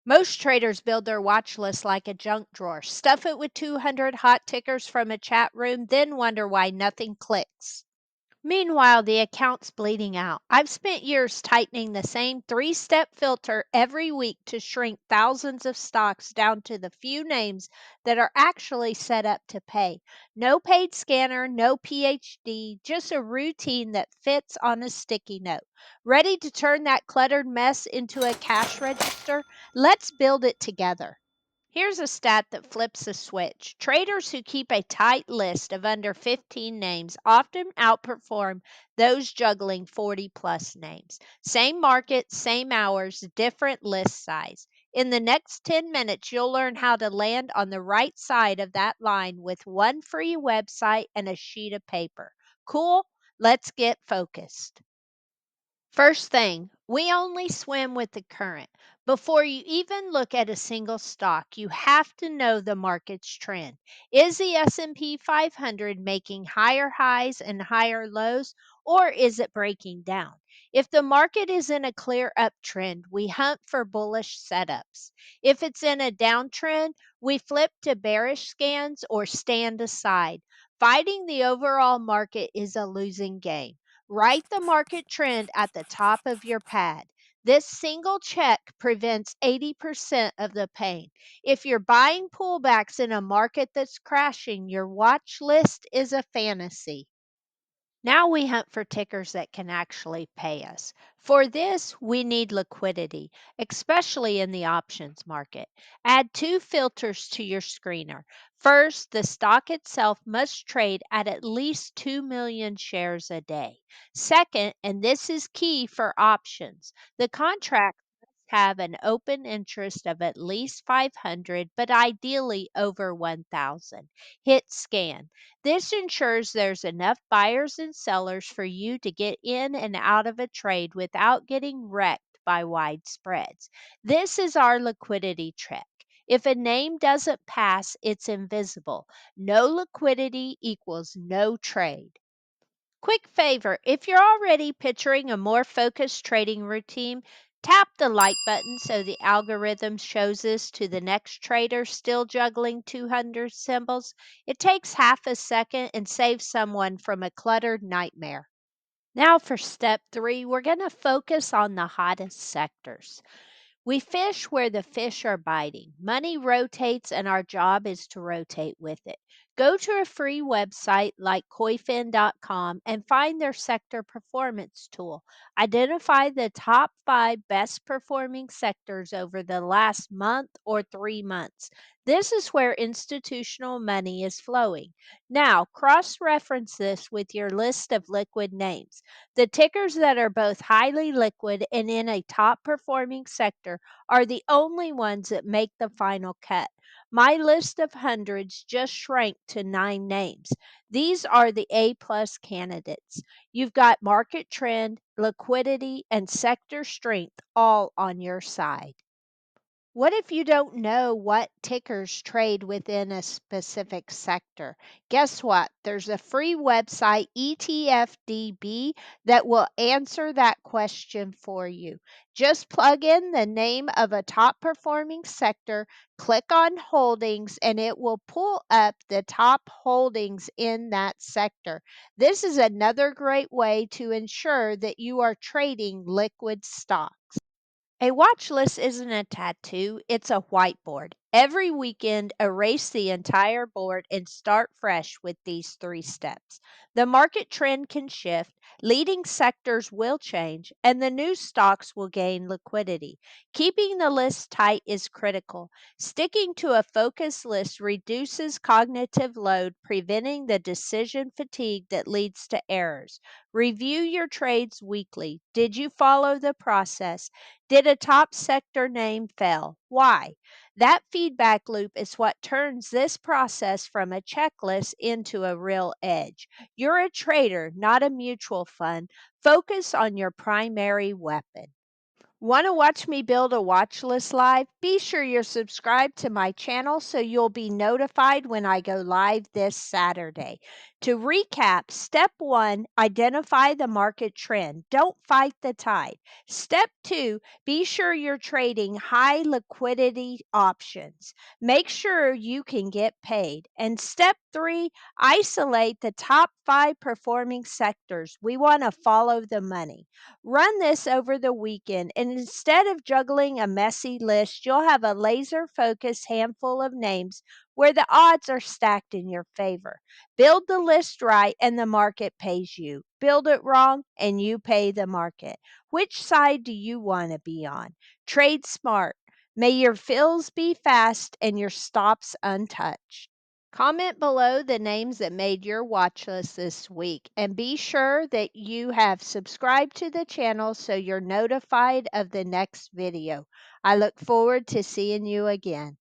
Most traders build their watch list like a junk drawer, stuff it with 200 hot tickers from a chat room, then wonder why nothing clicks. Meanwhile, the account's bleeding out. I've spent years tightening the same 3-step filter every week to shrink thousands of stocks down to the few names that are actually set up to pay. No paid scanner, no PhD, just a routine that fits on a sticky note. Ready to turn that cluttered mess into a cash register? Let's build it together. Here's a stat that flips a switch. Traders who keep a tight list of under 15 names often outperform those juggling 40 plus names. Same market, same hours, different list size. In the next 10 minutes, you'll learn how to land on the right side of that line with one free website and a sheet of paper. Cool? Let's get focused. First thing, we only swim with the current. Before you even look at a single stock, you have to know the market's trend. Is the S&P 500 making higher highs and higher lows, or is it breaking down? If the market is in a clear uptrend, we hunt for bullish setups. If it's in a downtrend, we flip to bearish scans or stand aside. Fighting the overall market is a losing game. Write the market trend at the top of your pad. This single check prevents 80% of the pain. If you're buying pullbacks in a market that's crashing, your watch list is a fantasy. Now we hunt for tickers that can actually pay us. For this, we need liquidity, especially in the options market. Add two filters to your screener. First, the stock itself must trade at least 2 million shares a day. Second, and this is key for options, the contract must have an open interest of at least 500, but ideally over 1,000. Hit scan. This ensures there's enough buyers and sellers for you to get in and out of a trade without getting wrecked by wide spreads. This is our liquidity check. If a name doesn't pass, it's invisible. No liquidity equals no trade. Quick favor, if you're already picturing a more focused trading routine, tap the like button so the algorithm shows this to the next trader still juggling 200 symbols. It takes half a second and saves someone from a cluttered nightmare. Now for step 3, we're going to focus on the hottest sectors. We fish where the fish are biting. Money rotates, and our job is to rotate with it. Go to a free website like Koyfin.com and find their sector performance tool. Identify the top 5 best performing sectors over the last month or 3 months. This is where institutional money is flowing. Now, cross reference this with your list of liquid names. The tickers that are both highly liquid and in a top performing sector are the only ones that make the final cut. My list of hundreds just shrank to 9 names. These are the A plus candidates. You've got market trend, liquidity, and sector strength all on your side. What if you don't know what tickers trade within a specific sector? Guess what? There's a free website, ETFDB, that will answer that question for you. Just plug in the name of a top performing sector, click on holdings, and it will pull up the top holdings in that sector. This is another great way to ensure that you are trading liquid stock. A watch list isn't a tattoo, it's a whiteboard. Every weekend, erase the entire board and start fresh with these 3 steps. The market trend can shift, leading sectors will change, and the new stocks will gain liquidity. Keeping the list tight is critical. Sticking to a focused list reduces cognitive load, preventing the decision fatigue that leads to errors. Review your trades weekly. Did you follow the process? Did a top sector name fail? Why? That feedback loop is what turns this process from a checklist into a real edge. You're a trader, not a mutual fund. Focus on your primary weapon. Want to watch me build a watch list live? Be sure you're subscribed to my channel so you'll be notified when I go live this Saturday. To recap, step 1, identify the market trend. Don't fight the tide. Step 2, be sure you're trading high liquidity options. Make sure you can get paid. And step 3, isolate the top 5 performing sectors. We want to follow the money. Run this over the weekend, and instead of juggling a messy list, you'll have a laser focused handful of names where the odds are stacked in your favor. Build the list right and the market pays you. Build it wrong and you pay the market. Which side do you want to be on? Trade smart. May your fills be fast and your stops untouched. Comment below the names that made your watch list this week, and be sure that you have subscribed to the channel so you're notified of the next video. I look forward to seeing you again.